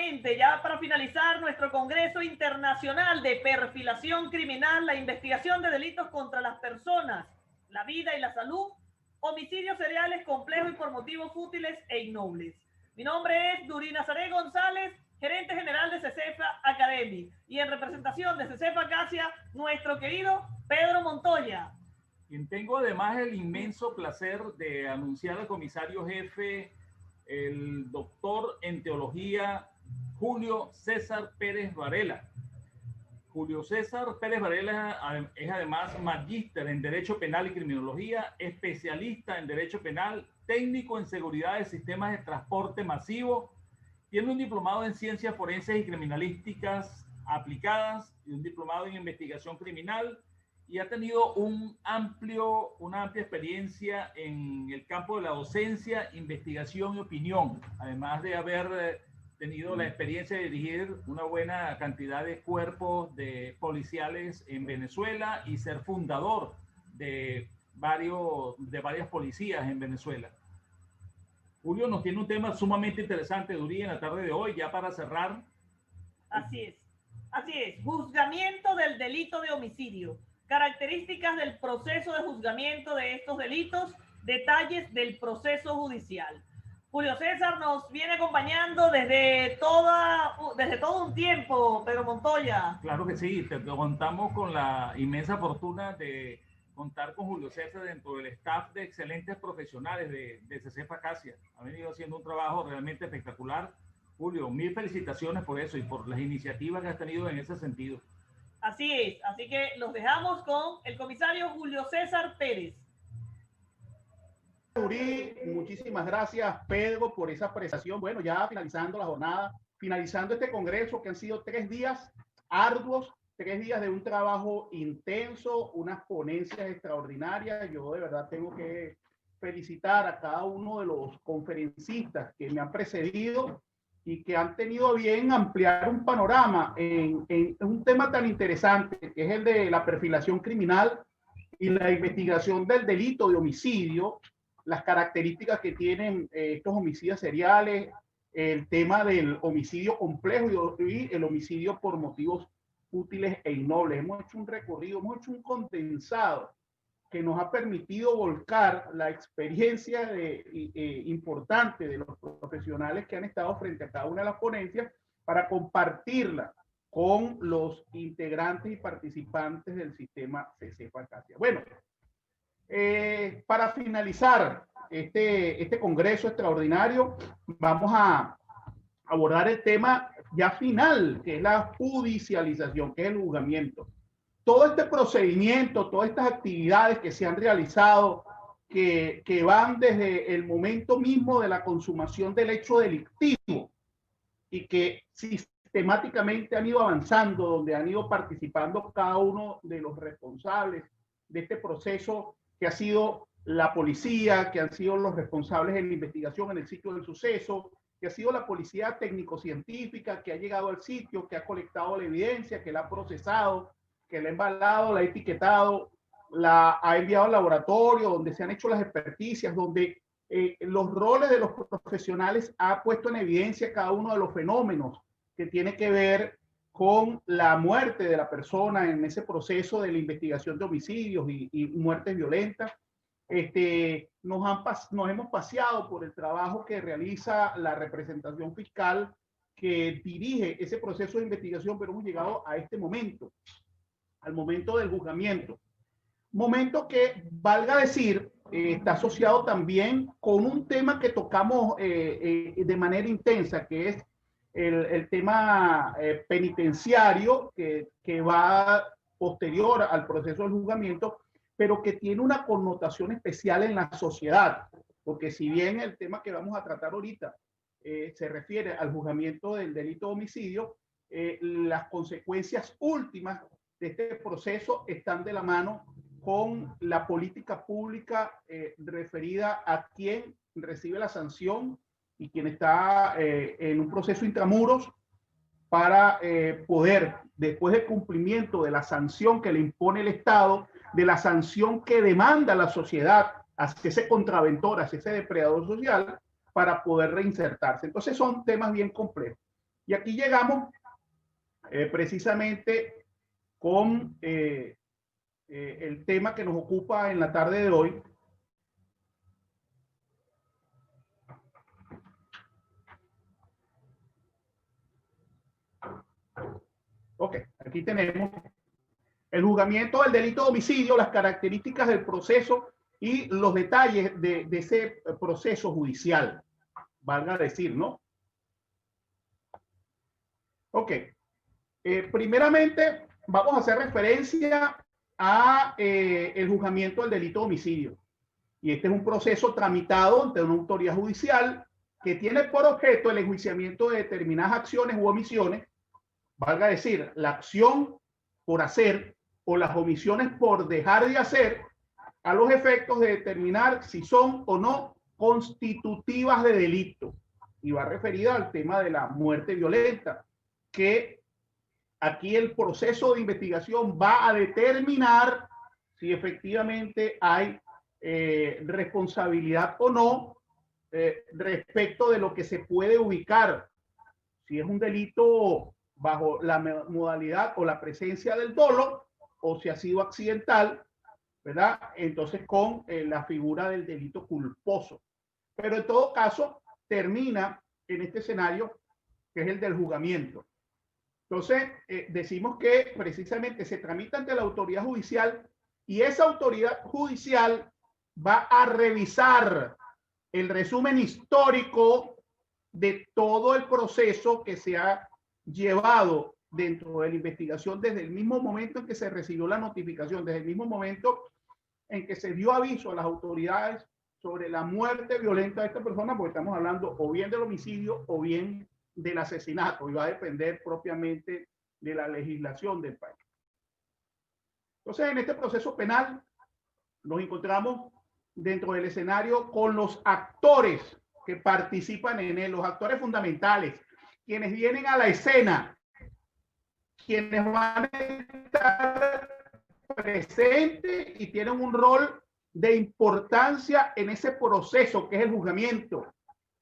nuevamente, ya para finalizar nuestro Congreso Internacional de Perfilación Criminal, la investigación de delitos contra las personas, la vida y la salud, homicidios seriales complejos y por motivos fútiles e innobles. Mi nombre es Dury Nazaré González, gerente general de CECEFA Academy, y en representación de CECEFA Acacia, nuestro querido Pedro Montoya. Quien tengo además el inmenso placer de anunciar al comisario jefe, el doctor en teología Julio César Pérez Varela. Julio César Pérez Varela es además magíster en Derecho Penal y Criminología, especialista en Derecho Penal, técnico en seguridad de sistemas de transporte masivo, tiene un diplomado en Ciencias Forenses y Criminalísticas Aplicadas y un diplomado en Investigación Criminal, y ha tenido una amplia experiencia en el campo de la docencia, investigación y opinión, además de haber tenido la experiencia de dirigir una buena cantidad de cuerpos de policiales en Venezuela y ser fundador de varias policías en Venezuela. Julio nos tiene un tema sumamente interesante, Dury, en la tarde de hoy, ya para cerrar. Así es, juzgamiento del delito de homicidio, características del proceso de juzgamiento de estos delitos, detalles del proceso judicial. Julio César nos viene acompañando desde todo un tiempo, Pedro Montoya. Claro que sí, te contamos con la inmensa fortuna de contar con Julio César dentro del staff de excelentes profesionales de CECEFA Acacia. Ha venido haciendo un trabajo realmente espectacular. Julio, mil felicitaciones por eso y por las iniciativas que has tenido en ese sentido. Así es, así que los dejamos con el comisario Julio César Pérez. Dury, muchísimas gracias, Pedro, por esa apreciación. Bueno, ya finalizando la jornada, finalizando este congreso, que han sido 3 días arduos, 3 días de un trabajo intenso, unas ponencias extraordinarias. Yo de verdad tengo que felicitar a cada uno de los conferencistas que me han precedido y que han tenido bien ampliar un panorama en un tema tan interesante, que es el de la perfilación criminal y la investigación del delito de homicidio, las características que tienen estos homicidios seriales, el tema del homicidio complejo y el homicidio por motivos útiles e innobles. Hemos hecho un recorrido, hemos hecho un condensado que nos ha permitido volcar la experiencia importante de los profesionales que han estado frente a cada una de las ponencias para compartirla con los integrantes y participantes del sistema CECEFA Acacia. Bueno, para finalizar este congreso extraordinario, vamos a abordar el tema ya final, que es la judicialización, que es el juzgamiento. Todo este procedimiento, todas estas actividades que se han realizado, que van desde el momento mismo de la consumación del hecho delictivo y que sistemáticamente han ido avanzando, donde han ido participando cada uno de los responsables de este proceso, que ha sido la policía, que han sido los responsables en la investigación en el sitio del suceso, que ha sido la policía técnico-científica, que ha llegado al sitio, que ha colectado la evidencia, que la ha procesado, que la ha embalado, la ha etiquetado, la ha enviado al laboratorio, donde se han hecho las experticias, donde los roles de los profesionales ha puesto en evidencia cada uno de los fenómenos que tiene que ver con la muerte de la persona en ese proceso de la investigación de homicidios y muertes violentas. Nos hemos paseado por el trabajo que realiza la representación fiscal que dirige ese proceso de investigación, pero hemos llegado a este momento, al momento del juzgamiento. Momento que, valga decir, está asociado también con un tema que tocamos de manera intensa, que es el tema penitenciario que va posterior al proceso del juzgamiento, pero que tiene una connotación especial en la sociedad, porque si bien el tema que vamos a tratar ahorita se refiere al juzgamiento del delito de homicidio, las consecuencias últimas de este proceso están de la mano con la política pública referida a quien recibe la sanción y quien está en un proceso intramuros para poder, después del cumplimiento de la sanción que le impone el Estado, de la sanción que demanda la sociedad hacia ese contraventor, hacia ese depredador social, para poder reinsertarse. Entonces son temas bien complejos. Y aquí llegamos precisamente con el tema que nos ocupa en la tarde de hoy. Ok, aquí tenemos el juzgamiento del delito de homicidio, las características del proceso y los detalles de ese proceso judicial, valga decir, ¿no? Ok, primeramente vamos a hacer referencia a el juzgamiento del delito de homicidio. Y este es un proceso tramitado ante una autoridad judicial que tiene por objeto el enjuiciamiento de determinadas acciones u omisiones, valga decir, la acción por hacer o las omisiones por dejar de hacer, a los efectos de determinar si son o no constitutivas de delito. Y va referida al tema de la muerte violenta, que aquí el proceso de investigación va a determinar si efectivamente hay responsabilidad o no respecto de lo que se puede ubicar, si es un delito bajo la modalidad o la presencia del dolo o si ha sido accidental, ¿verdad? Entonces con la figura del delito culposo. Pero en todo caso termina en este escenario que es el del juzgamiento. Entonces decimos que precisamente se tramita ante la autoridad judicial y esa autoridad judicial va a revisar el resumen histórico de todo el proceso que se ha llevado dentro de la investigación desde el mismo momento en que se recibió la notificación, desde el mismo momento en que se dio aviso a las autoridades sobre la muerte violenta de esta persona, porque estamos hablando o bien del homicidio o bien del asesinato, y va a depender propiamente de la legislación del país. Entonces, en este proceso penal nos encontramos dentro del escenario con los actores que participan en él, los actores fundamentales, quienes vienen a la escena, quienes van a estar presentes y tienen un rol de importancia en ese proceso que es el juzgamiento,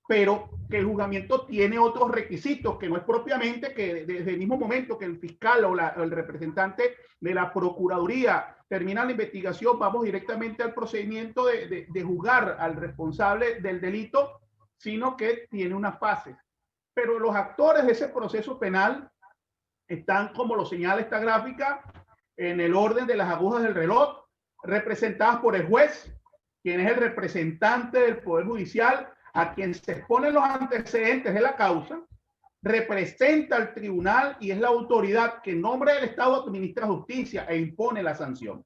pero que el juzgamiento tiene otros requisitos, que no es propiamente que desde el mismo momento que el fiscal o el representante de la Procuraduría termina la investigación, vamos directamente al procedimiento de juzgar al responsable del delito, sino que tiene unas fases. Pero los actores de ese proceso penal están, como lo señala esta gráfica, en el orden de las agujas del reloj, representadas por el juez, quien es el representante del Poder Judicial, a quien se exponen los antecedentes de la causa, representa al tribunal y es la autoridad que en nombre del Estado administra justicia e impone la sanción.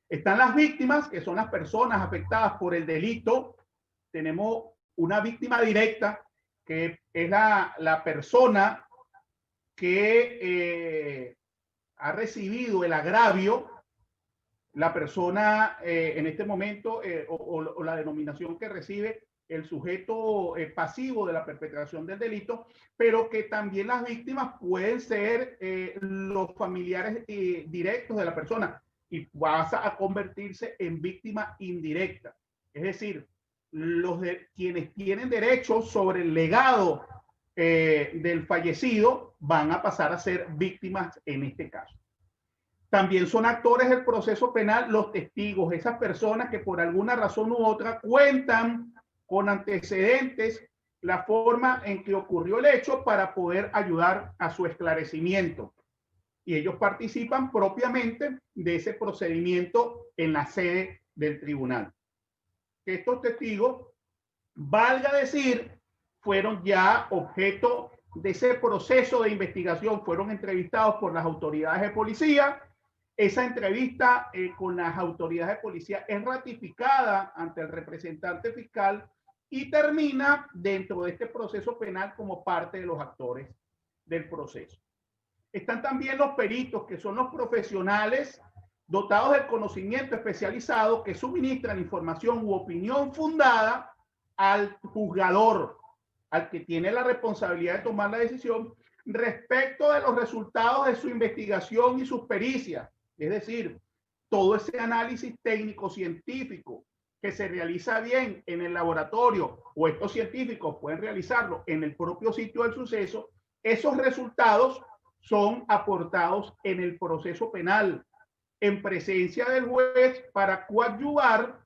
Están las víctimas, que son las personas afectadas por el delito. Tenemos una víctima directa, que es la persona que ha recibido el agravio, la persona en este momento, o la denominación que recibe el sujeto pasivo de la perpetración del delito, pero que también las víctimas pueden ser los familiares directos de la persona y pasa a convertirse en víctima indirecta. Es decir, quienes tienen derechos sobre el legado del fallecido van a pasar a ser víctimas en este caso. También son actores del proceso penal los testigos, esas personas que por alguna razón u otra cuentan con antecedentes la forma en que ocurrió el hecho para poder ayudar a su esclarecimiento. Y ellos participan propiamente de ese procedimiento en la sede del tribunal. Estos testigos, valga decir, fueron ya objeto de ese proceso de investigación, fueron entrevistados por las autoridades de policía. Esa entrevista con las autoridades de policía es ratificada ante el representante fiscal y termina dentro de este proceso penal como parte de los actores del proceso. Están también los peritos, que son los profesionales dotados del conocimiento especializado que suministran información u opinión fundada al juzgador, al que tiene la responsabilidad de tomar la decisión respecto de los resultados de su investigación y sus pericias. Es decir, todo ese análisis técnico científico que se realiza bien en el laboratorio, o estos científicos pueden realizarlo en el propio sitio del suceso, esos resultados son aportados en el proceso penal, en presencia del juez, para coadyuvar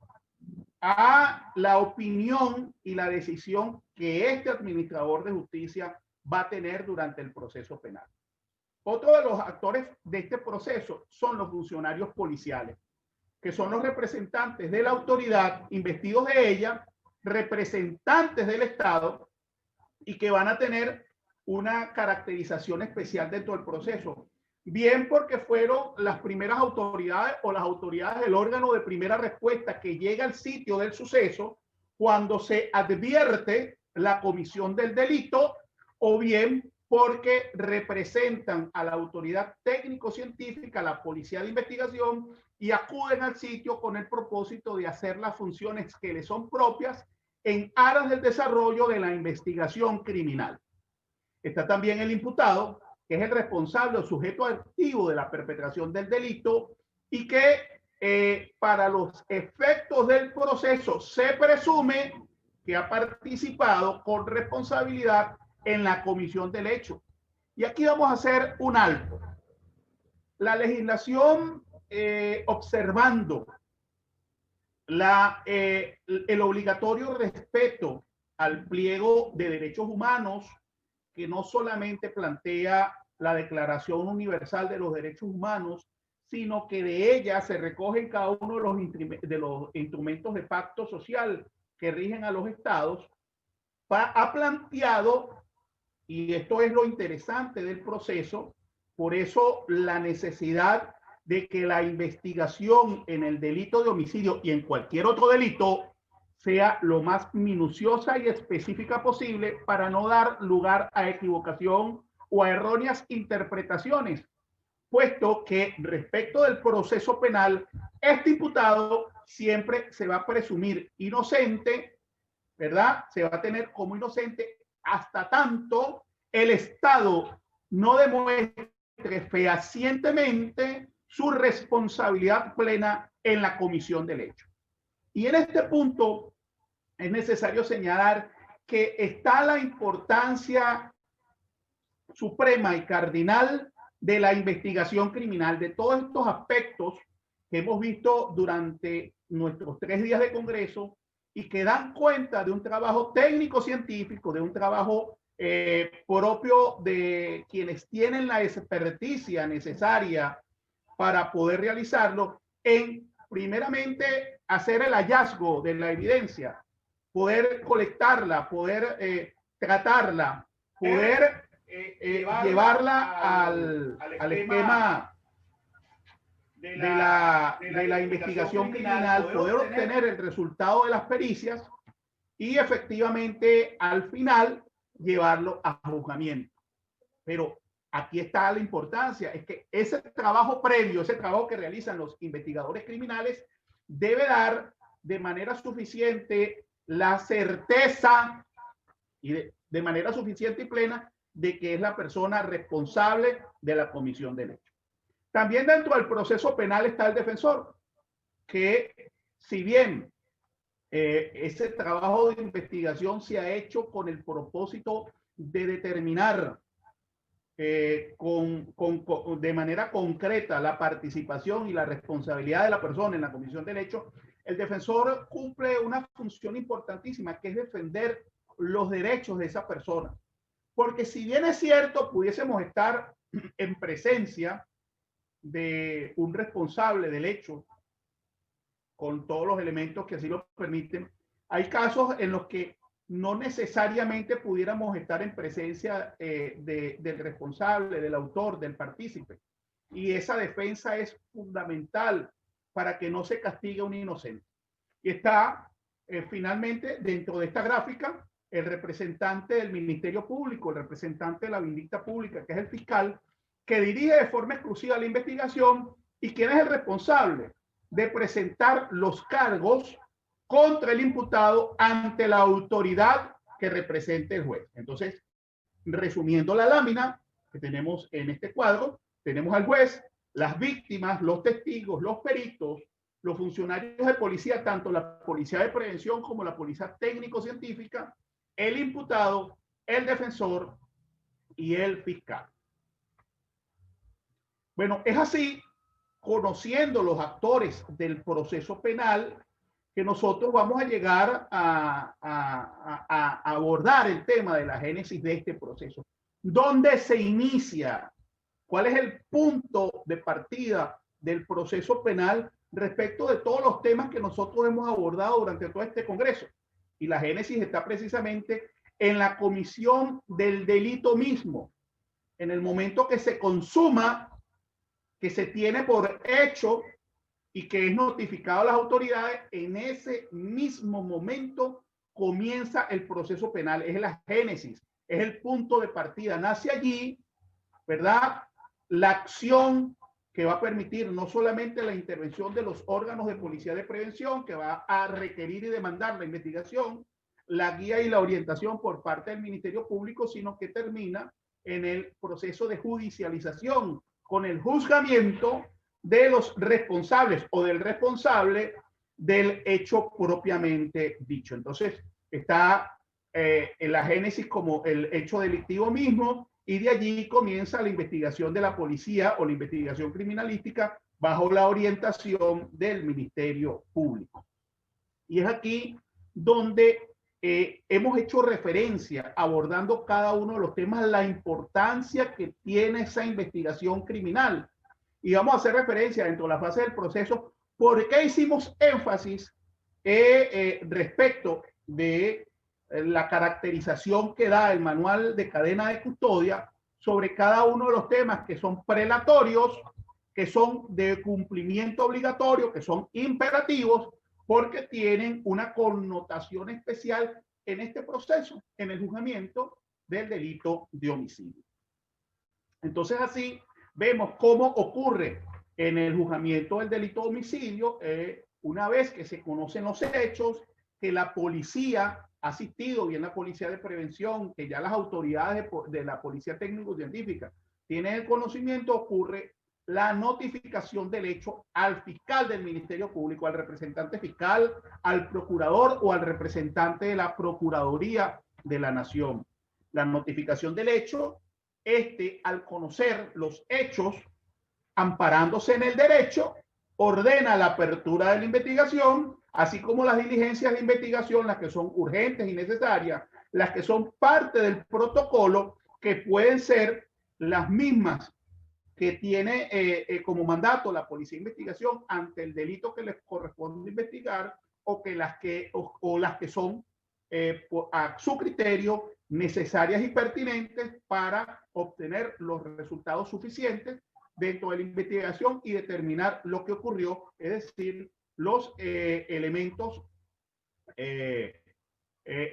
a la opinión y la decisión que este administrador de justicia va a tener durante el proceso penal. Otro de los actores de este proceso son los funcionarios policiales, que son los representantes de la autoridad, investidos de ella, representantes del Estado, y que van a tener una caracterización especial dentro del proceso. Bien porque fueron las primeras autoridades o las autoridades del órgano de primera respuesta que llega al sitio del suceso cuando se advierte la comisión del delito, o bien porque representan a la autoridad técnico-científica, la policía de investigación, y acuden al sitio con el propósito de hacer las funciones que les son propias en aras del desarrollo de la investigación criminal. Está también el imputado, que es el responsable o sujeto activo de la perpetración del delito y que para los efectos del proceso se presume que ha participado con responsabilidad en la comisión del hecho. Y aquí vamos a hacer un alto. La legislación, observando el obligatorio respeto al pliego de derechos humanos, que no solamente plantea la Declaración Universal de los Derechos Humanos, sino que de ella se recogen cada uno de los instrumentos de pacto social que rigen a los estados, ha planteado, y esto es lo interesante del proceso, por eso la necesidad de que la investigación en el delito de homicidio y en cualquier otro delito sea lo más minuciosa y específica posible para no dar lugar a equivocación o a erróneas interpretaciones, puesto que respecto del proceso penal, este imputado siempre se va a presumir inocente, ¿verdad? Se va a tener como inocente hasta tanto el Estado no demuestre fehacientemente su responsabilidad plena en la comisión del hecho. Y en este punto es necesario señalar que está la importancia suprema y cardinal de la investigación criminal, de todos estos aspectos que hemos visto durante nuestros 3 días de congreso y que dan cuenta de un trabajo técnico-científico, de un trabajo propio de quienes tienen la experticia necesaria para poder realizarlo, en primeramente hacer el hallazgo de la evidencia, poder colectarla, poder tratarla, poder llevarla al esquema de la investigación criminal, poder obtener el resultado de las pericias y efectivamente al final llevarlo a juzgamiento. Pero aquí está la importancia, es que ese trabajo previo, ese trabajo que realizan los investigadores criminales, debe dar de manera suficiente la certeza y de manera suficiente y plena de que es la persona responsable de la comisión del hecho. También dentro del proceso penal está el defensor, que si bien ese trabajo de investigación se ha hecho con el propósito de determinar de manera concreta la participación y la responsabilidad de la persona en la comisión del hecho, el defensor cumple una función importantísima, que es defender los derechos de esa persona. Porque si bien es cierto, pudiésemos estar en presencia de un responsable del hecho, con todos los elementos que así lo permiten, hay casos en los que no necesariamente pudiéramos estar en presencia del responsable, del autor, del partícipe. Y esa defensa es fundamental para que no se castigue a un inocente. Y está finalmente dentro de esta gráfica el representante del Ministerio Público, el representante de la vindicta pública, que es el fiscal, que dirige de forma exclusiva la investigación y quien es el responsable de presentar los cargos contra el imputado ante la autoridad que represente el juez. Entonces, resumiendo la lámina que tenemos en este cuadro, tenemos al juez, las víctimas, los testigos, los peritos, los funcionarios de policía, tanto la policía de prevención como la policía técnico-científica, el imputado, el defensor y el fiscal. Bueno, es así, conociendo los actores del proceso penal, que nosotros vamos a llegar a abordar el tema de la génesis de este proceso. ¿Dónde se inicia? ¿Cuál es el punto de partida del proceso penal respecto de todos los temas que nosotros hemos abordado durante todo este congreso? Y la génesis está precisamente en la comisión del delito mismo, en el momento que se consuma, que se tiene por hecho y que es notificado a las autoridades. En ese mismo momento comienza el proceso penal. Es la génesis, es el punto de partida. Nace allí, ¿verdad?, la acción que va a permitir no solamente la intervención de los órganos de policía de prevención, que va a requerir y demandar la investigación, la guía y la orientación por parte del Ministerio Público, sino que termina en el proceso de judicialización, con el juzgamiento de los responsables o del responsable del hecho propiamente dicho. Entonces, está en la génesis como el hecho delictivo mismo, y de allí comienza la investigación de la policía o la investigación criminalística bajo la orientación del Ministerio Público. Y es aquí donde hemos hecho referencia, abordando cada uno de los temas, la importancia que tiene esa investigación criminal. Y vamos a hacer referencia dentro de la fase del proceso, por qué hicimos énfasis respecto de la caracterización que da el manual de cadena de custodia sobre cada uno de los temas que son prelatorios, que son de cumplimiento obligatorio, que son imperativos, porque tienen una connotación especial en este proceso, en el juzgamiento del delito de homicidio. Entonces, así vemos cómo ocurre en el juzgamiento del delito de homicidio, una vez que se conocen los hechos, que la policía ha asistido, bien la policía de prevención, que ya las autoridades de la policía técnico-científica tienen el conocimiento, ocurre la notificación del hecho al fiscal del Ministerio Público, al representante fiscal, al procurador o al representante de la Procuraduría de la Nación. La notificación del hecho, al conocer los hechos, amparándose en el derecho, ordena la apertura de la investigación, así como las diligencias de investigación, las que son urgentes y necesarias, las que son parte del protocolo, que pueden ser las mismas que tiene como mandato la Policía de Investigación ante el delito que les corresponde investigar, o las que son a su criterio necesarias y pertinentes para obtener los resultados suficientes dentro de la investigación y determinar lo que ocurrió, es decir, los elementos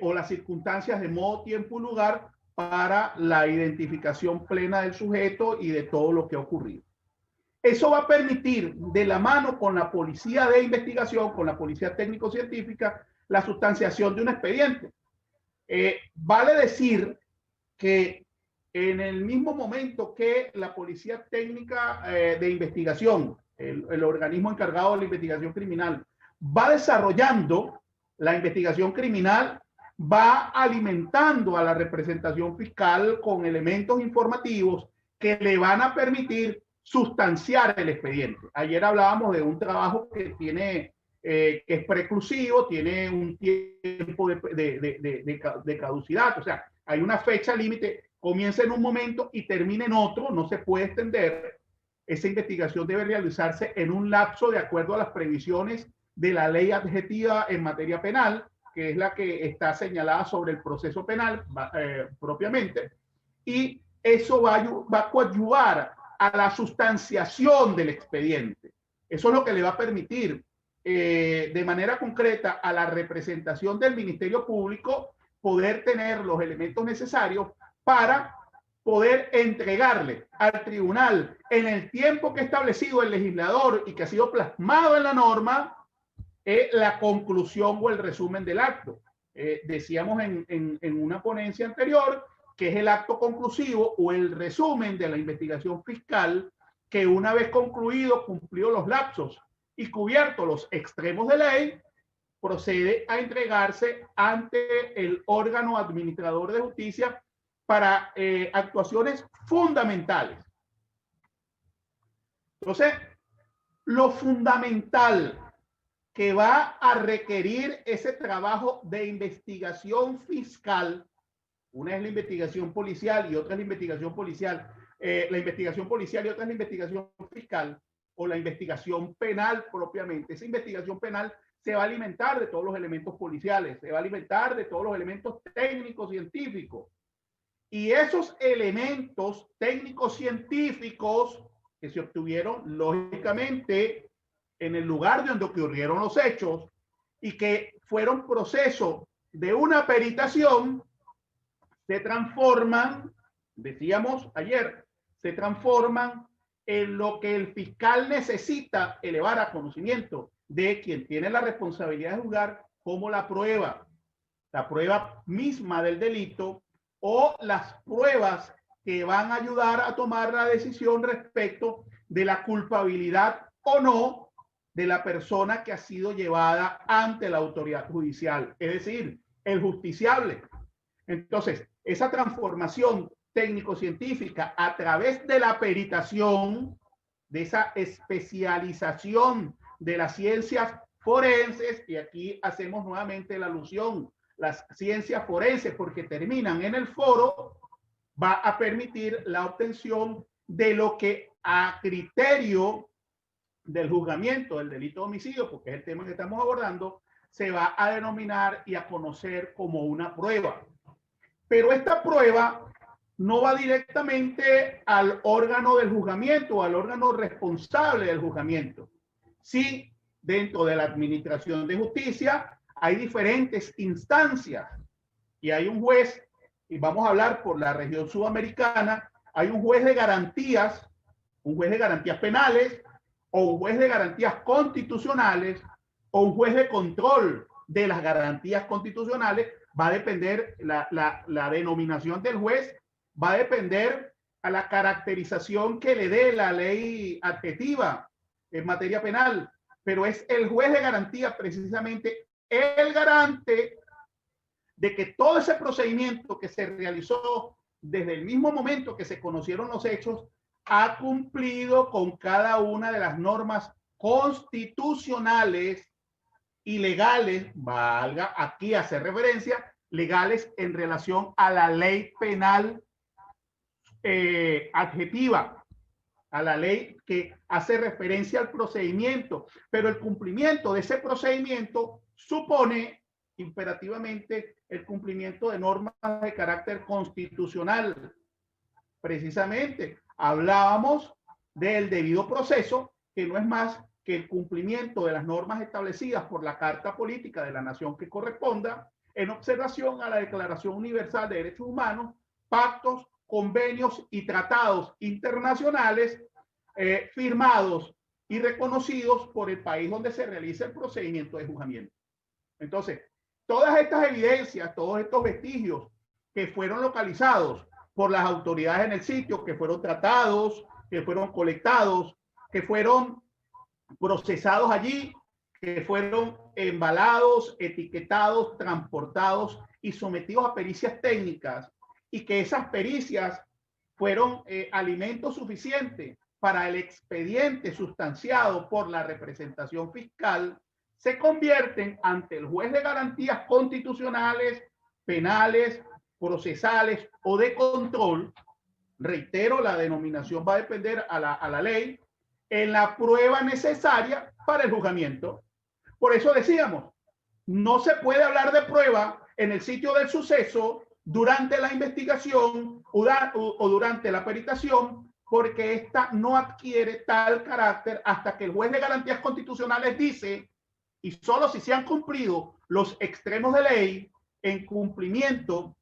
o las circunstancias de modo, tiempo y lugar para la identificación plena del sujeto y de todo lo que ha ocurrido. Eso va a permitir, de la mano con la policía de investigación, con la policía técnico-científica, la sustanciación de un expediente. Vale decir que en el mismo momento que la policía técnica de investigación, el organismo encargado de la investigación criminal, va desarrollando la investigación criminal, va alimentando a la representación fiscal con elementos informativos que le van a permitir sustanciar el expediente. Ayer hablábamos de un trabajo que tiene que es preclusivo, tiene un tiempo de caducidad, o sea, hay una fecha límite, comienza en un momento y termina en otro, no se puede extender. Esa investigación debe realizarse en un lapso de acuerdo a las previsiones de la ley adjetiva en materia penal, que es la que está señalada sobre el proceso penal propiamente, y eso va a coadyuvar a la sustanciación del expediente. Eso es lo que le va a permitir de manera concreta a la representación del Ministerio Público poder tener los elementos necesarios para poder entregarle al tribunal en el tiempo que ha establecido el legislador y que ha sido plasmado en la norma la conclusión o el resumen del acto. Decíamos en una ponencia anterior que es el acto conclusivo o el resumen de la investigación fiscal, que una vez concluido, cumplido los lapsos y cubierto los extremos de ley, procede a entregarse ante el órgano administrador de justicia para actuaciones fundamentales. Entonces, lo fundamental que va a requerir ese trabajo de investigación fiscal, una es la investigación policial y otra es la investigación policial, la investigación policial y otra es la investigación fiscal o la investigación penal propiamente. Esa investigación penal se va a alimentar de todos los elementos policiales, se va a alimentar de todos los elementos técnicos científicos. Y esos elementos técnicos científicos que se obtuvieron lógicamente en el lugar donde ocurrieron los hechos y que fueron proceso de una peritación, se transforman, decíamos ayer, se transforman en lo que el fiscal necesita elevar a conocimiento de quien tiene la responsabilidad de juzgar, como la prueba misma del delito o las pruebas que van a ayudar a tomar la decisión respecto de la culpabilidad o no de la persona que ha sido llevada ante la autoridad judicial, es decir, el justiciable. Entonces, esa transformación técnico-científica a través de la peritación, de esa especialización de las ciencias forenses, y aquí hacemos nuevamente la alusión, las ciencias forenses, porque terminan en el foro, va a permitir la obtención de lo que a criterio del juzgamiento del delito de homicidio, porque es el tema que estamos abordando, se va a denominar y a conocer como una prueba. Pero esta prueba no va directamente al órgano del juzgamiento, al órgano responsable del juzgamiento. Sí, dentro de la administración de justicia hay diferentes instancias y hay un juez, y vamos a hablar por la región sudamericana, hay un juez de garantías penales, o un juez de garantías constitucionales, o un juez de control de las garantías constitucionales. Va a depender, la denominación del juez va a depender a la caracterización que le dé la ley adjetiva en materia penal, pero es el juez de garantía precisamente el garante de que todo ese procedimiento que se realizó desde el mismo momento que se conocieron los hechos ha cumplido con cada una de las normas constitucionales y legales, valga aquí hacer referencia, legales en relación a la ley penal adjetiva, a la ley que hace referencia al procedimiento, pero el cumplimiento de ese procedimiento supone imperativamente el cumplimiento de normas de carácter constitucional. Precisamente hablábamos del debido proceso, que no es más que el cumplimiento de las normas establecidas por la Carta Política de la Nación que corresponda, en observación a la Declaración Universal de Derechos Humanos, pactos, convenios y tratados internacionales firmados y reconocidos por el país donde se realiza el procedimiento de juzgamiento. Entonces, todas estas evidencias, todos estos vestigios que fueron localizados por las autoridades en el sitio, que fueron tratados, que fueron colectados, que fueron procesados allí, que fueron embalados, etiquetados, transportados y sometidos a pericias técnicas, y que esas pericias fueron alimento suficiente para el expediente sustanciado por la representación fiscal, se convierten ante el juez de garantías constitucionales, penales, procesales o de control. Reitero, la denominación va a depender a la ley, en la prueba necesaria para el juzgamiento. Por eso decíamos, no se puede hablar de prueba en el sitio del suceso, durante la investigación o durante la peritación, porque ésta no adquiere tal carácter hasta que el juez de garantías constitucionales dice, y solo si se han cumplido los extremos de ley en cumplimiento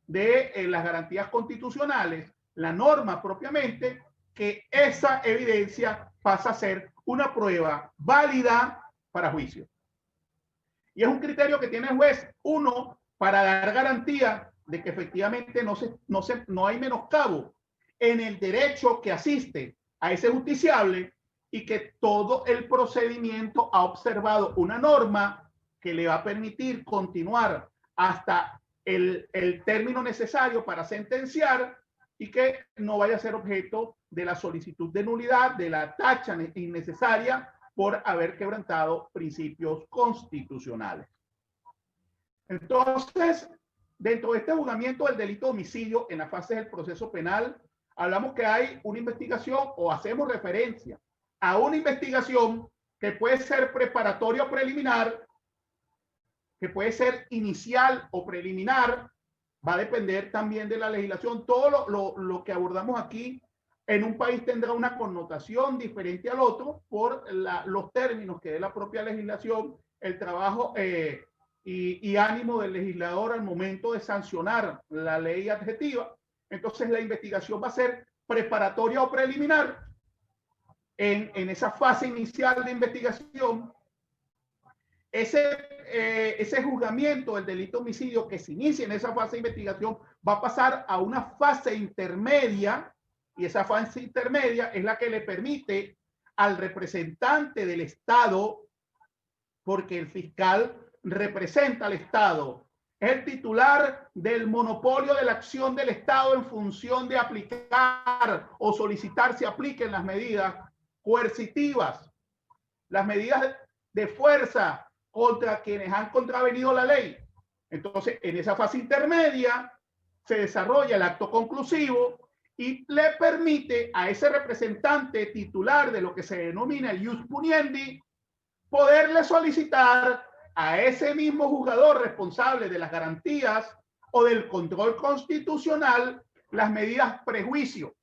de las garantías constitucionales, la norma propiamente, que esa evidencia pasa a ser una prueba válida para juicio. Y es un criterio que tiene el juez, uno, para dar garantía de que efectivamente no hay menoscabo en el derecho que asiste a ese justiciable y que todo el procedimiento ha observado una norma que le va a permitir continuar hasta el término necesario para sentenciar y que no vaya a ser objeto de la solicitud de nulidad, de la tacha innecesaria por haber quebrantado principios constitucionales. Entonces, dentro de este juzgamiento del delito de homicidio en la fase del proceso penal, hablamos que hay una investigación o hacemos referencia a una investigación que puede ser preparatoria o preliminar, que puede ser inicial o preliminar, va a depender también de la legislación. Todo lo que abordamos aquí en un país tendrá una connotación diferente al otro por los términos que dé la propia legislación, el trabajo y ánimo del legislador al momento de sancionar la ley adjetiva. Entonces la investigación va a ser preparatoria o preliminar. En esa fase inicial de investigación, ese juzgamiento del delito de homicidio que se inicia en esa fase de investigación va a pasar a una fase intermedia, y esa fase intermedia es la que le permite al representante del Estado, porque el fiscal representa al Estado, es el titular del monopolio de la acción del Estado en función de aplicar o solicitar se apliquen las medidas coercitivas, las medidas de fuerza contra quienes han contravenido la ley. Entonces, en esa fase intermedia se desarrolla el acto conclusivo y le permite a ese representante titular de lo que se denomina el ius puniendi poderle solicitar a ese mismo juzgador responsable de las garantías o del control constitucional las medidas prejuicio.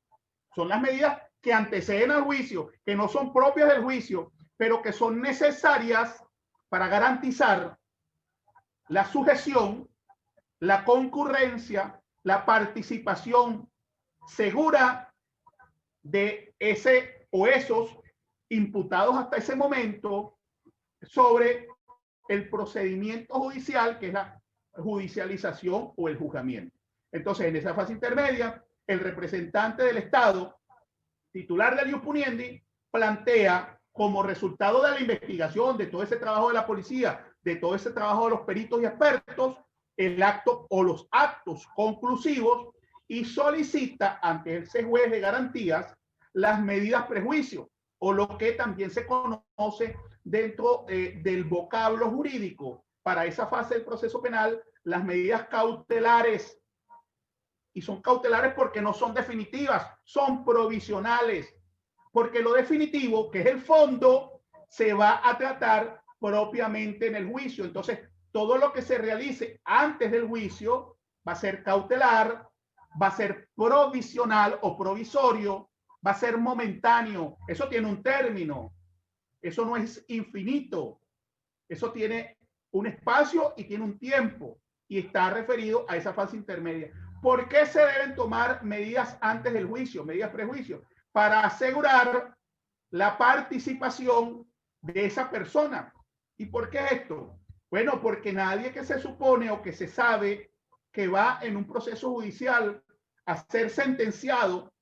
Son las medidas que anteceden al juicio, que no son propias del juicio, pero que son necesarias para garantizar la sujeción, la concurrencia, la participación segura de ese o esos imputados hasta ese momento sobre el procedimiento judicial, que es la judicialización o el juzgamiento. Entonces, en esa fase intermedia, el representante del Estado, titular del ius puniendi, plantea como resultado de la investigación, de todo ese trabajo de la policía, de todo ese trabajo de los peritos y expertos, el acto o los actos conclusivos y solicita ante ese juez de garantías las medidas prejuicio o lo que también se conoce dentro del vocablo jurídico para esa fase del proceso penal, las medidas cautelares. Y son cautelares porque no son definitivas, son provisionales. Porque lo definitivo, que es el fondo, se va a tratar propiamente en el juicio. Entonces, todo lo que se realice antes del juicio va a ser cautelar, va a ser provisional o provisorio, va a ser momentáneo. Eso tiene un término. Eso no es infinito. Eso tiene un espacio y tiene un tiempo. Y está referido a esa fase intermedia. ¿Por qué se deben tomar medidas antes del juicio, medidas prejuicio? Para asegurar la participación de esa persona. ¿Y por qué esto? Bueno, porque nadie que se supone o que se sabe que va en un proceso judicial a ser sentenciado,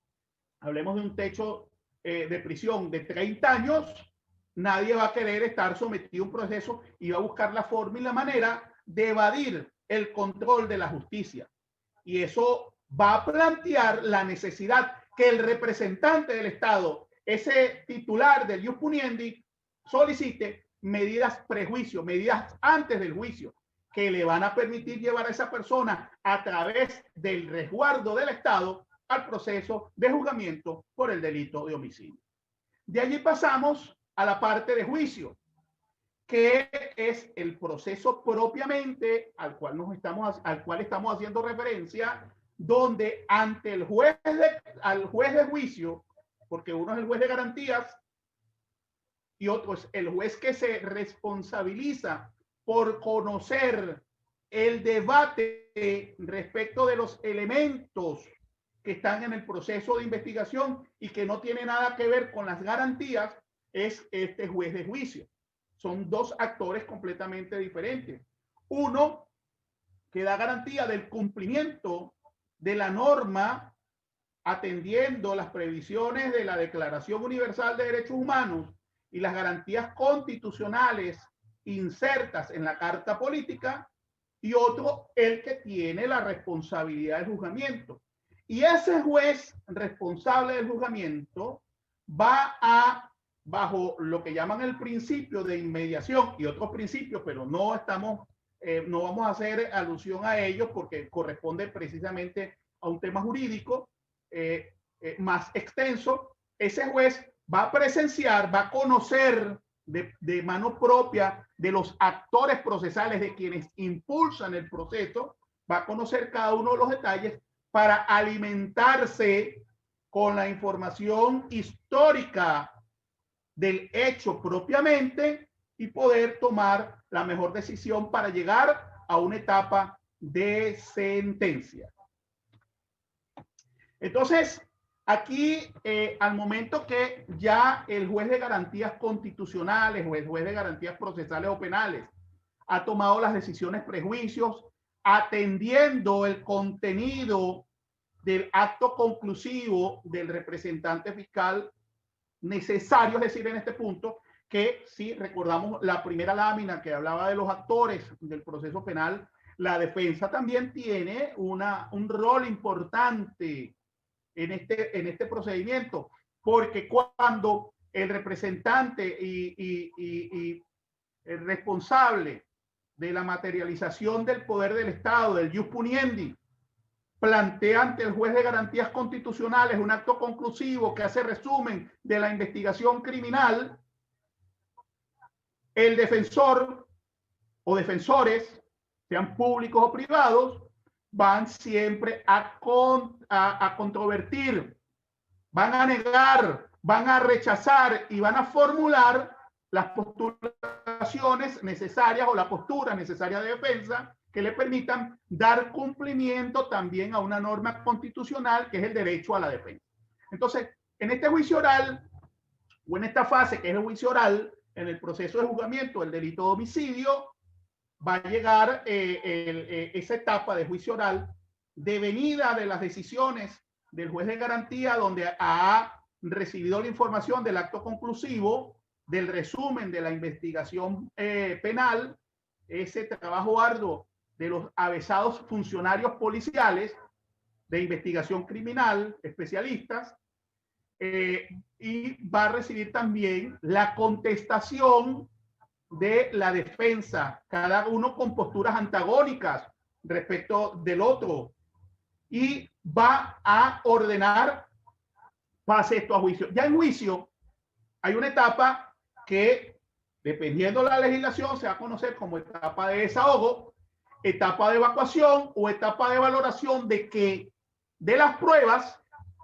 hablemos de un techo de prisión de 30 años, nadie va a querer estar sometido a un proceso y va a buscar la forma y la manera de evadir el control de la justicia. Y eso va a plantear la necesidad que el representante del Estado, ese titular del ius puniendi, solicite medidas prejuicio, medidas antes del juicio, que le van a permitir llevar a esa persona a través del resguardo del Estado al proceso de juzgamiento por el delito de homicidio. De allí pasamos a la parte de juicio, que es el proceso propiamente al cual estamos haciendo referencia, donde ante el al juez de juicio, porque uno es el juez de garantías y otro es el juez que se responsabiliza por conocer el debate respecto de los elementos que están en el proceso de investigación y que no tiene nada que ver con las garantías, es este juez de juicio. Son dos actores completamente diferentes. Uno que da garantía del cumplimiento de la norma atendiendo las previsiones de la Declaración Universal de Derechos Humanos y las garantías constitucionales insertas en la Carta Política, y otro el que tiene la responsabilidad del juzgamiento. Y ese juez responsable del juzgamiento va a, bajo lo que llaman el principio de inmediación y otros principios, pero no estamos, no vamos a hacer alusión a ellos porque corresponde precisamente a un tema jurídico más extenso. Ese juez va a presenciar, va a conocer de mano propia de los actores procesales, de quienes impulsan el proceso, va a conocer cada uno de los detalles para alimentarse con la información histórica del hecho propiamente y poder tomar la mejor decisión para llegar a una etapa de sentencia. Entonces, aquí, al momento que ya el juez de garantías constitucionales o el juez de garantías procesales o penales ha tomado las decisiones prejuicios, atendiendo el contenido del acto conclusivo del representante fiscal necesario, es decir, en este punto, que si recordamos la primera lámina que hablaba de los actores del proceso penal, la defensa también tiene un rol importante en este procedimiento, porque cuando el representante y el responsable de la materialización del poder del Estado, del ius puniendi, plantea ante el juez de garantías constitucionales un acto conclusivo que hace resumen de la investigación criminal, el defensor o defensores, sean públicos o privados, van siempre a controvertir, van a negar, van a rechazar y van a formular las postulaciones necesarias o la postura necesaria de defensa que le permitan dar cumplimiento también a una norma constitucional que es el derecho a la defensa. Entonces, en este juicio oral o en esta fase que es el juicio oral, en el proceso de juzgamiento del delito de homicidio, va a llegar esa etapa de juicio oral, devenida de las decisiones del juez de garantía, donde ha recibido la información del acto conclusivo, del resumen de la investigación penal, ese trabajo arduo de los avesados funcionarios policiales de investigación criminal, especialistas, y va a recibir también la contestación de la defensa, cada uno con posturas antagónicas respecto del otro, y va a ordenar pase esto a juicio. Ya en juicio hay una etapa que, dependiendo de la legislación, se va a conocer como etapa de desahogo, etapa de evacuación o etapa de valoración de las pruebas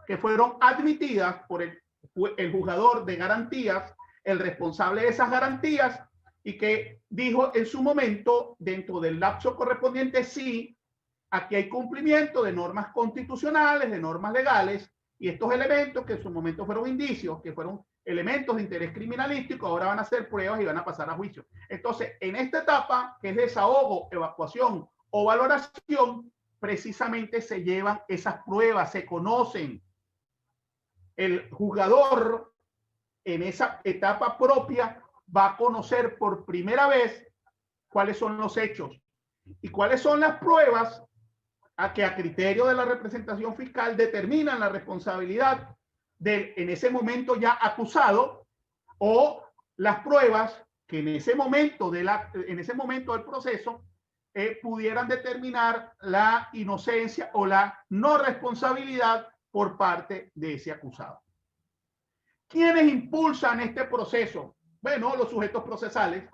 que fueron admitidas por el juzgador de garantías, el responsable de esas garantías, y que dijo en su momento, dentro del lapso correspondiente, sí, aquí hay cumplimiento de normas constitucionales, de normas legales, y estos elementos que en su momento fueron indicios, que fueron elementos de interés criminalístico, ahora van a ser pruebas y van a pasar a juicio. Entonces, en esta etapa, que es desahogo, evacuación o valoración, precisamente se llevan esas pruebas, se conocen. El juzgador, en esa etapa propia, va a conocer por primera vez cuáles son los hechos y cuáles son las pruebas que a criterio de la representación fiscal determinan la responsabilidad del en ese momento ya acusado, o las pruebas que en ese momento del proceso pudieran determinar la inocencia o la no responsabilidad por parte de ese acusado. ¿Quiénes impulsan este proceso? Bueno, los sujetos procesales,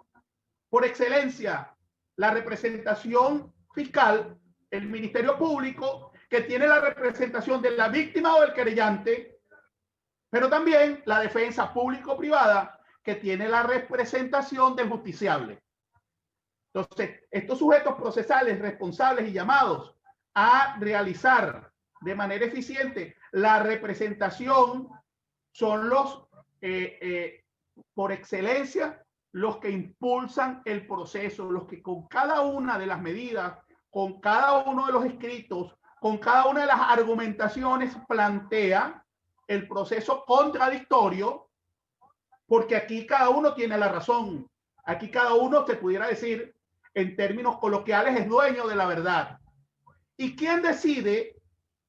por excelencia, la representación fiscal, el Ministerio Público, que tiene la representación de la víctima o del querellante, pero también la defensa público-privada, que tiene la representación del justiciable. Entonces, estos sujetos procesales responsables y llamados a realizar de manera eficiente la representación son los por excelencia los que impulsan el proceso, los que con cada una de las medidas, con cada uno de los escritos, con cada una de las argumentaciones plantea el proceso contradictorio, porque aquí cada uno tiene la razón. Aquí cada uno se pudiera decir en términos coloquiales, es dueño de la verdad. Y quien decide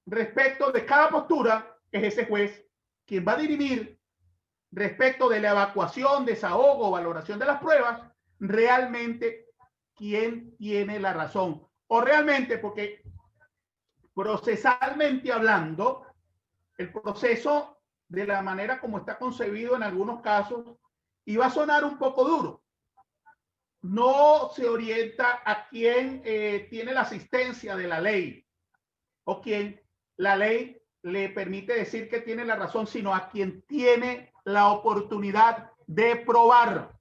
respecto de cada postura es ese juez, quien va a dirimir respecto de la evacuación, desahogo o valoración de las pruebas, realmente quién tiene la razón. O realmente, porque procesalmente hablando, el proceso de la manera como está concebido en algunos casos, y va a sonar un poco duro, no se orienta a quien tiene la asistencia de la ley o quien la ley le permite decir que tiene la razón, sino a quien tiene la oportunidad de probar.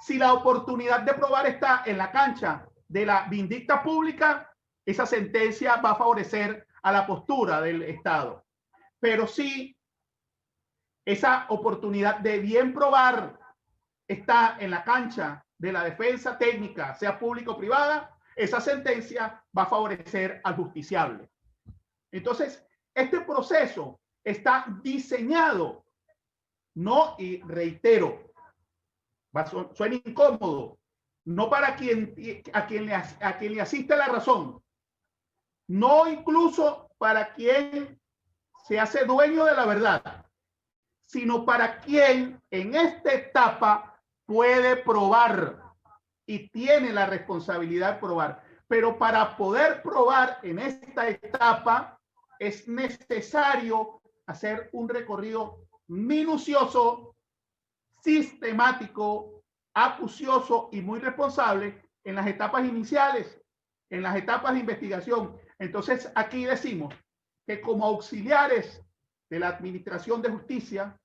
Si la oportunidad de probar está en la cancha de la vindicta pública, esa sentencia va a favorecer a la postura del Estado. Pero si esa oportunidad de bien probar está en la cancha de la defensa técnica, sea pública o privada, esa sentencia va a favorecer al justiciable. Entonces, este proceso está diseñado, no, y reitero, suena incómodo, no para a quien le asiste la razón, no incluso para quien se hace dueño de la verdad, sino para quien en esta etapa puede probar y tiene la responsabilidad de probar. Pero para poder probar en esta etapa es necesario hacer un recorrido minucioso, sistemático, acucioso y muy responsable en las etapas iniciales, en las etapas de investigación. Entonces aquí decimos que como auxiliares de la Administración de Justicia,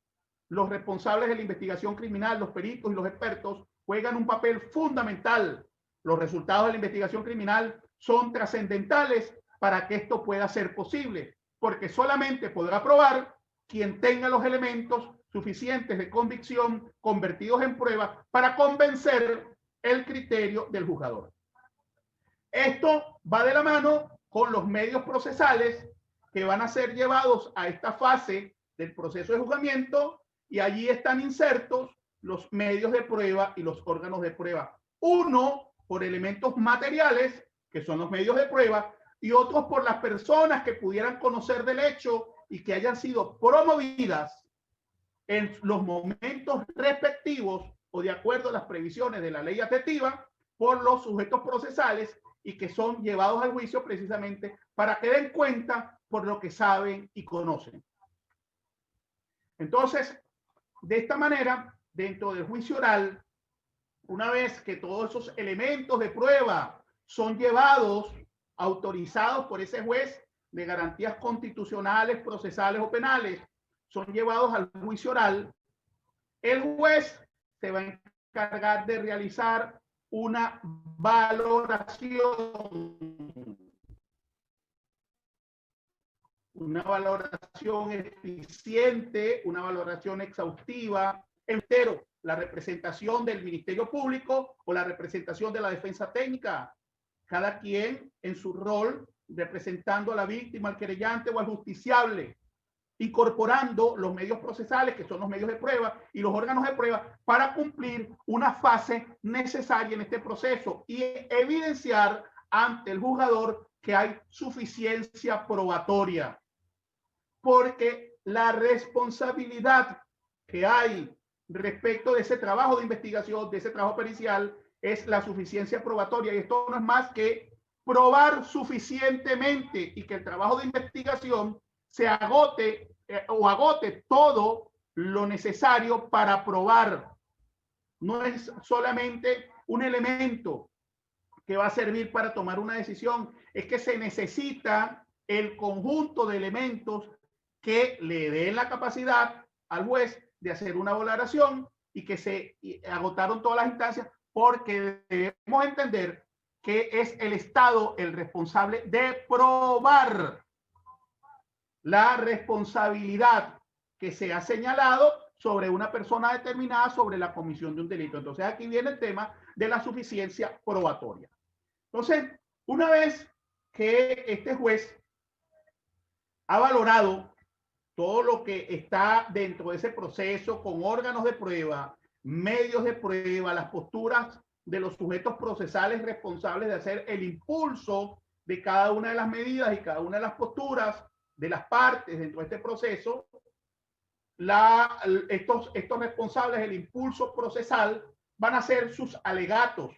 los responsables de la investigación criminal, los peritos y los expertos juegan un papel fundamental. Los resultados de la investigación criminal son trascendentales para que esto pueda ser posible, porque solamente podrá probar quien tenga los elementos suficientes de convicción convertidos en prueba para convencer el criterio del juzgador. Esto va de la mano con los medios procesales que van a ser llevados a esta fase del proceso de juzgamiento, y allí están insertos los medios de prueba y los órganos de prueba. Uno por elementos materiales, que son los medios de prueba, y otros por las personas que pudieran conocer del hecho y que hayan sido promovidas en los momentos respectivos o de acuerdo a las previsiones de la ley adjetiva por los sujetos procesales y que son llevados al juicio precisamente para que den cuenta por lo que saben y conocen. Entonces, de esta manera, dentro del juicio oral, una vez que todos esos elementos de prueba son llevados, autorizados por ese juez de garantías constitucionales, procesales o penales, son llevados al juicio oral, el juez se va a encargar de realizar una valoración eficiente, una valoración exhaustiva, entero, la representación del Ministerio Público o la representación de la defensa técnica, cada quien en su rol representando a la víctima, al querellante o al justiciable, incorporando los medios procesales, que son los medios de prueba, y los órganos de prueba para cumplir una fase necesaria en este proceso y evidenciar ante el juzgador que hay suficiencia probatoria. Porque la responsabilidad que hay respecto de ese trabajo de investigación, de ese trabajo pericial, es la suficiencia probatoria. Y esto no es más que probar suficientemente y que el trabajo de investigación se agote o agote todo lo necesario para probar. No es solamente un elemento que va a servir para tomar una decisión, es que se necesita el conjunto de elementos que le den la capacidad al juez de hacer una valoración y que se agotaron todas las instancias, porque debemos entender que es el Estado el responsable de probar la responsabilidad que se ha señalado sobre una persona determinada sobre la comisión de un delito. Entonces aquí viene el tema de la suficiencia probatoria. Entonces, una vez que este juez ha valorado todo lo que está dentro de ese proceso con órganos de prueba, medios de prueba, las posturas de los sujetos procesales responsables de hacer el impulso de cada una de las medidas y cada una de las posturas de las partes dentro de este proceso. Estos responsables del impulso procesal van a hacer sus alegatos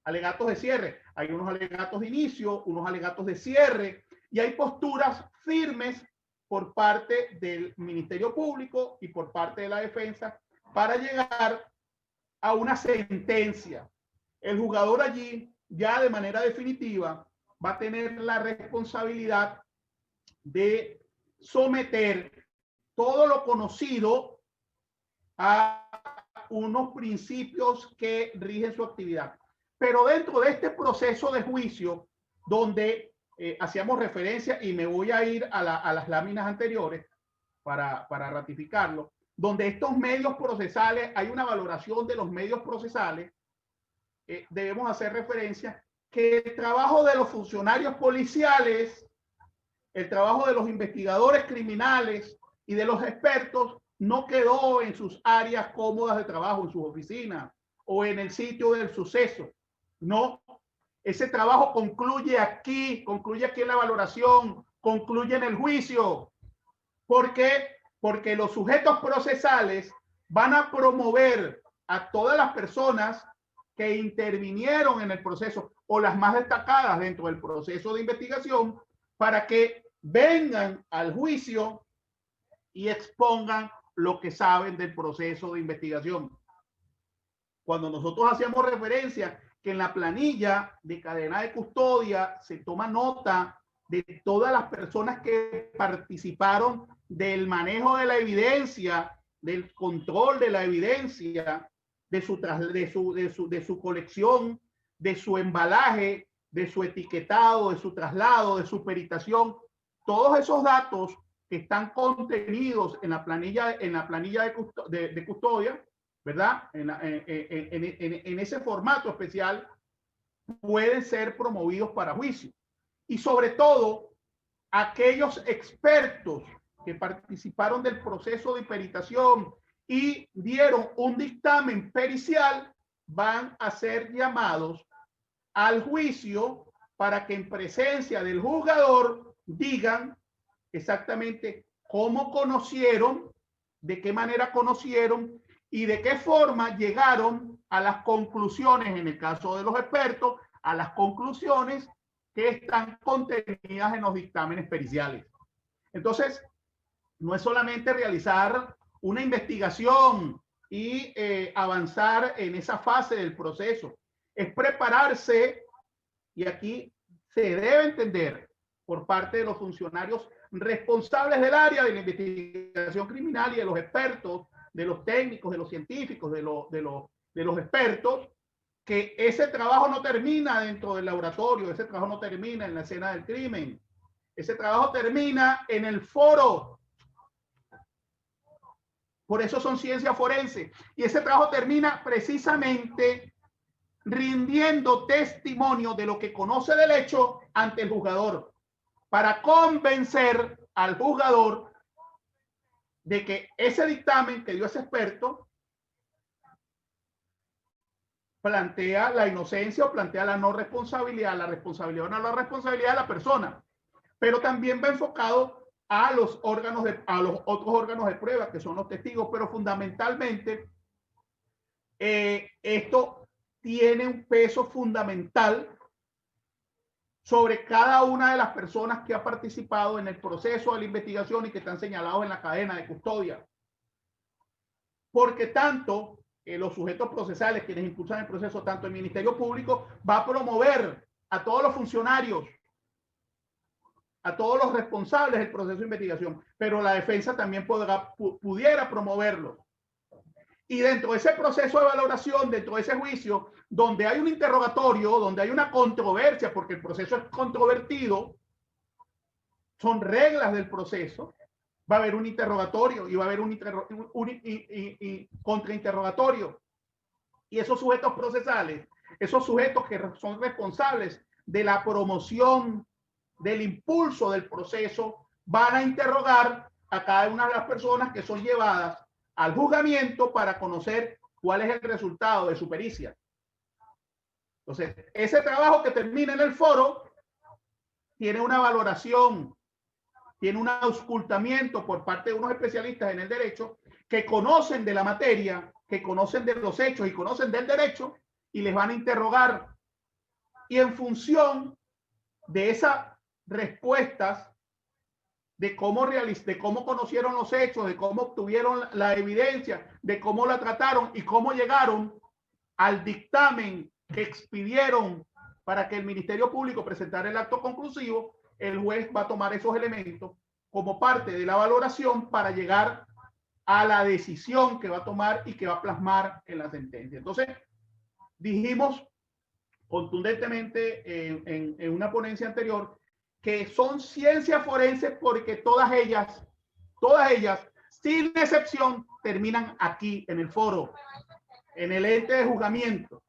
de cierre. Hay unos alegatos de inicio, unos alegatos de cierre, y hay posturas firmes por parte del Ministerio Público y por parte de la defensa para llegar a una sentencia. El jugador allí, ya de manera definitiva, va a tener la responsabilidad de someter todo lo conocido a unos principios que rigen su actividad. Pero dentro de este proceso de juicio, donde hacíamos referencia, y me voy a ir a las láminas anteriores para ratificarlo, donde estos medios procesales, hay una valoración de los medios procesales, debemos hacer referencia que el trabajo de los funcionarios policiales, el trabajo de los investigadores criminales y de los expertos no quedó en sus áreas cómodas de trabajo, en sus oficinas o en el sitio del suceso. No, ese trabajo concluye aquí en la valoración, concluye en el juicio. ¿Por qué? Porque los sujetos procesales van a promover a todas las personas que intervinieron en el proceso o las más destacadas dentro del proceso de investigación para que vengan al juicio y expongan lo que saben del proceso de investigación. Cuando nosotros hacíamos referencia que en la planilla de cadena de custodia se toma nota de todas las personas que participaron del manejo de la evidencia, del control de la evidencia, de su colección, de su embalaje, de su etiquetado, de su traslado, de su peritación, todos esos datos que están contenidos en la planilla de custodia, ¿verdad? En ese formato especial, pueden ser promovidos para juicio. Y sobre todo, aquellos expertos que participaron del proceso de peritación y dieron un dictamen pericial van a ser llamados al juicio para que en presencia del juzgador digan exactamente cómo conocieron, de qué manera conocieron y de qué forma llegaron a las conclusiones, en el caso de los expertos, a las conclusiones que están contenidas en los dictámenes periciales. Entonces, no es solamente realizar una investigación y avanzar en esa fase del proceso, es prepararse, y aquí se debe entender por parte de los funcionarios responsables del área de la investigación criminal y de los expertos, de los técnicos, de los científicos, de los expertos, que ese trabajo no termina dentro del laboratorio, ese trabajo no termina en la escena del crimen, ese trabajo termina en el foro. Por eso son ciencias forenses. Y ese trabajo termina precisamente rindiendo testimonio de lo que conoce del hecho ante el juzgador, para convencer al juzgador de que ese dictamen que dio ese experto plantea la inocencia o plantea la no responsabilidad, la responsabilidad o no la responsabilidad de la persona, pero también va enfocado a los órganos a los otros órganos de prueba que son los testigos, pero fundamentalmente esto tiene un peso fundamental sobre cada una de las personas que ha participado en el proceso de la investigación y que están señalados en la cadena de custodia. Porque tanto los sujetos procesales, quienes impulsan el proceso, tanto el Ministerio Público, va a promover a todos los funcionarios, a todos los responsables del proceso de investigación, pero la defensa también pudiera promoverlo. Y dentro de ese proceso de valoración, dentro de ese juicio, donde hay un interrogatorio, donde hay una controversia, porque el proceso es controvertido, son reglas del proceso, va a haber un interrogatorio y va a haber un contrainterrogatorio. Y esos sujetos procesales, esos sujetos que son responsables de la promoción, del impulso del proceso, van a interrogar a cada una de las personas que son llevadas al juzgamiento para conocer cuál es el resultado de su pericia. Entonces, ese trabajo que termina en el foro tiene una valoración, tiene un auscultamiento por parte de unos especialistas en el derecho que conocen de la materia, que conocen de los hechos y conocen del derecho, y les van a interrogar. Y en función de esas respuestas, de cómo conocieron los hechos, de cómo obtuvieron la evidencia, de cómo la trataron y cómo llegaron al dictamen que expidieron para que el Ministerio Público presentara el acto conclusivo, el juez va a tomar esos elementos como parte de la valoración para llegar a la decisión que va a tomar y que va a plasmar en la sentencia. Entonces, dijimos contundentemente en una ponencia anterior que son ciencias forenses porque todas ellas, sin excepción, terminan aquí en el foro, en el ente de juzgamiento.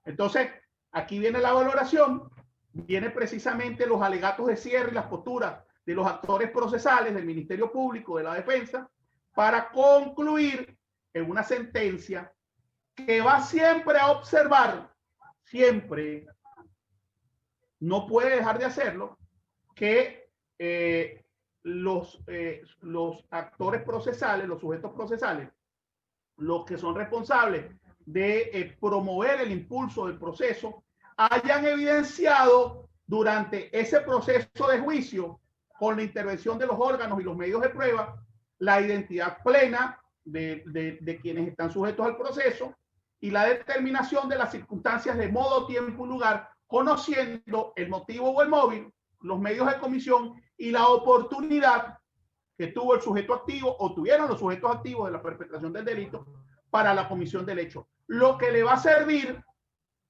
Entonces, aquí viene la valoración, viene precisamente los alegatos de cierre y las posturas de los actores procesales del Ministerio Público, de la Defensa, para concluir en una sentencia que va siempre a observar, siempre, no puede dejar de hacerlo, que los actores procesales, los sujetos procesales, los que son responsables de promover el impulso del proceso, hayan evidenciado durante ese proceso de juicio, con la intervención de los órganos y los medios de prueba, la identidad plena de quienes están sujetos al proceso y la determinación de las circunstancias de modo, tiempo y lugar, conociendo el motivo o el móvil, los medios de comisión y la oportunidad que tuvo el sujeto activo o tuvieron los sujetos activos de la perpetración del delito para la comisión del hecho. Lo que le va a servir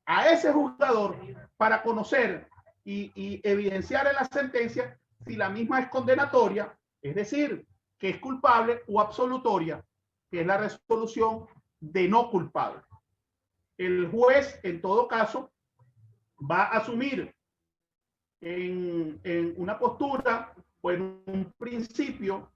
a ese juzgador para conocer y evidenciar en la sentencia si la misma es condenatoria, es decir, que es culpable, o absolutoria, que es la resolución de no culpable. El juez, en todo caso, va a asumir en una postura o en un principio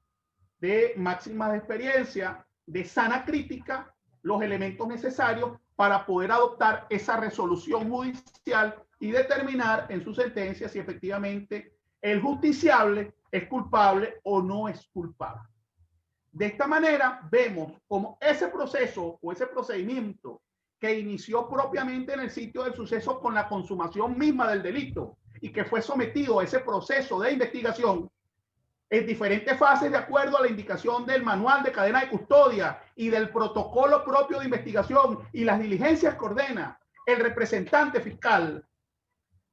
de máxima de experiencia, de sana crítica, los elementos necesarios para poder adoptar esa resolución judicial y determinar en su sentencia si efectivamente el justiciable es culpable o no es culpable. De esta manera vemos como ese proceso o ese procedimiento que inició propiamente en el sitio del suceso con la consumación misma del delito y que fue sometido a ese proceso de investigación en diferentes fases de acuerdo a la indicación del manual de cadena de custodia y del protocolo propio de investigación y las diligencias que ordena el representante fiscal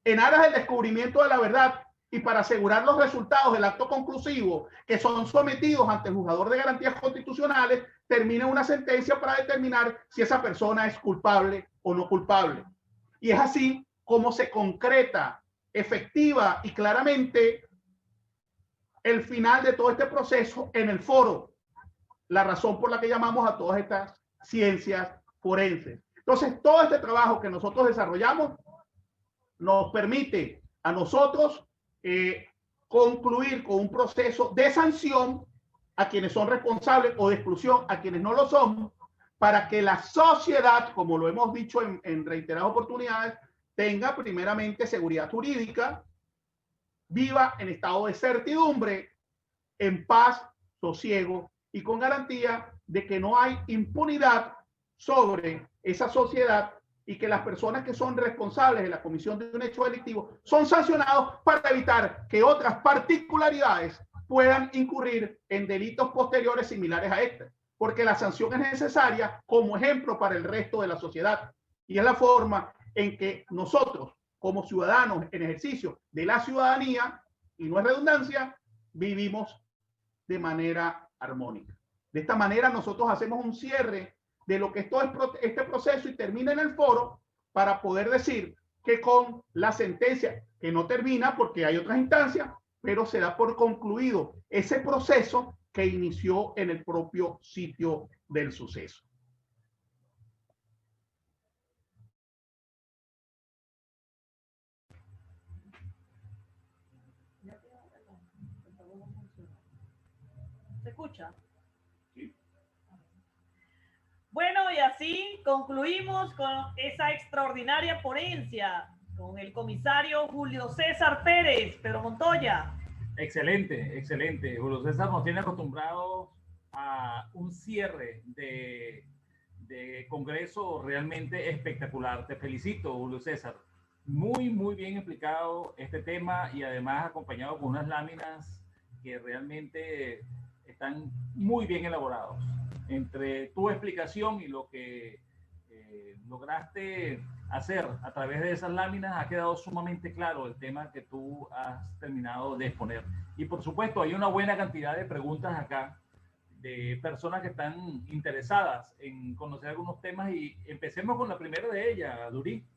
en aras del descubrimiento de la verdad y para asegurar los resultados del acto conclusivo que son sometidos ante el juzgador de garantías constitucionales, termina una sentencia para determinar si esa persona es culpable o no culpable. Y es así como se concreta efectiva y claramente el final de todo este proceso en el foro, la razón por la que llamamos a todas estas ciencias forenses. Entonces, todo este trabajo que nosotros desarrollamos nos permite a nosotros concluir con un proceso de sanción a quienes son responsables o de exclusión a quienes no lo son, para que la sociedad, como lo hemos dicho en reiteradas oportunidades, tenga primeramente seguridad jurídica, viva en estado de certidumbre, en paz, sosiego y con garantía de que no hay impunidad sobre esa sociedad y que las personas que son responsables de la comisión de un hecho delictivo son sancionados para evitar que otras particularidades puedan incurrir en delitos posteriores similares a este, porque la sanción es necesaria como ejemplo para el resto de la sociedad y es la forma en que nosotros como ciudadanos en ejercicio de la ciudadanía, y no es redundancia, vivimos de manera armónica. De esta manera nosotros hacemos un cierre de lo que es todo este proceso y termina en el foro para poder decir que con la sentencia, que no termina porque hay otras instancias, pero se da por concluido ese proceso que inició en el propio sitio del suceso. ¿Se escucha? Sí. Bueno, y así concluimos con esa extraordinaria ponencia con el comisario Julio César Pérez, Pedro Montoya. Excelente, excelente. Julio César nos tiene acostumbrados a un cierre de congreso realmente espectacular. Te felicito, Julio César. Muy, muy bien explicado este tema y además acompañado con unas láminas que realmente están muy bien elaborados. Entre tu explicación y lo que lograste hacer a través de esas láminas, ha quedado sumamente claro el tema que tú has terminado de exponer. Y por supuesto, hay una buena cantidad de preguntas acá de personas que están interesadas en conocer algunos temas y empecemos con la primera de ellas, Durí.